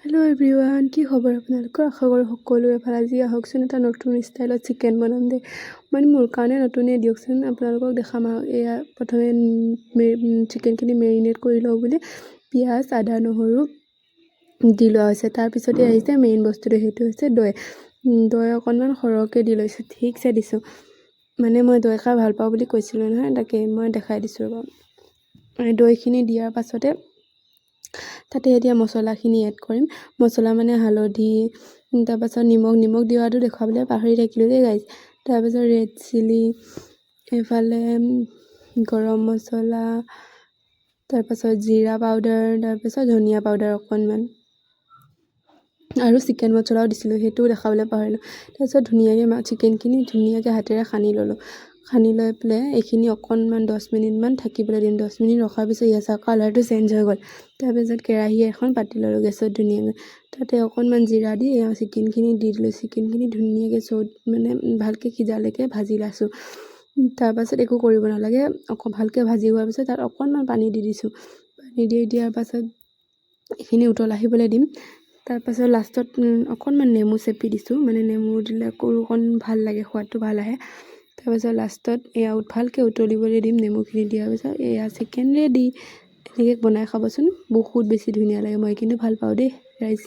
Hello' everyone, কি খবৰ আপোনালোকৰ? আশা কৰোঁ সকলোৰে ভাল। আজি আহকচোন এটা নতুন ষ্টাইলত চিকেন বনাম দেই। মানে মোৰ কাৰণে নতুনেই দিয়কচোন, আপোনালোকক দেখাম আৰু। এয়া প্ৰথমে চিকেনখিনি মেৰিনেট কৰি লওঁ বুলি পিঁয়াজ, আদা, নহৰু দি লোৱা হৈছে। তাৰপিছতে আহিছে মেইন বস্তুটো, সেইটো হৈছে দৈ। দৈ অকণমান সৰহকৈ দি লৈছোঁ, ঠিকছে দিছোঁ। মানে মই দৈ খাই ভাল পাওঁ বুলি কৈছিলোঁ নহয়, তাকে মই দেখাই দিছোঁ ৰ'ব। দৈখিনি দিয়াৰ পাছতে তাতে এতিয়া মছলাখিনি এড কৰিম। মছলা মানে হালধি, তাৰপাছত নিমখ দিয়াটো দেখুৱাবলৈ পাহৰি থাকিলোঁ দেই গাইজ। তাৰপাছত ৰেড চিলি, এইফালে গৰম মছলা, তাৰপাছত জিৰা পাউডাৰ, তাৰপাছত ধনিয়া পাউডাৰ অকণমান, আৰু চিকেন মছলাও দিছিলোঁ, সেইটোও দেখাবলৈ পাহৰিলোঁ। তাৰপিছত ধুনীয়াকৈ চিকেনখিনি ধুনীয়াকৈ হাতেৰে সানি ল'লোঁ। সানি লৈ পেলাই এইখিনি অকণমান 10 মিনিটমান থাকিবলৈ দিম। 10 মিনিট ৰখাৰ পিছত ইয়াৰ কালাৰটো চেঞ্জ হৈ গ'ল। তাৰপিছত কেৰাহী এখন পাতি ল'লোঁ গেছত ধুনীয়াকৈ। তাতে অকণমান জিৰা দি চিকেনখিনি দি দিলোঁ। চিকেনখিনি ধুনীয়াকৈ মানে ভালকৈ সিজালৈকে ভাজি লৈছোঁ। তাৰপাছত একো কৰিব নালাগে, ভালকৈ ভাজি হোৱাৰ পিছত তাত অকণমান পানী দি দিছোঁ। পানী দিয়াৰ পাছত এইখিনি উতল আহিবলৈ দিম। তাৰপাছত লাষ্টত অকণমান নেমু চেপি দিছোঁ, মানে নেমু দিলে অকণ ভাল লাগে, সোৱাদটো ভাল আহে। তাৰপিছত লাষ্টত এয়া ভালকৈ উতলিবলৈ দিম। নেমুখিনি দিয়াৰ পিছত এয়া চিকেন ৰেডি। এনেকৈ বনাই খাবচোন, বহুত বেছি ধুনীয়া লাগে। মই কিন্তু ভাল পাওঁ দেই ৰাইজ।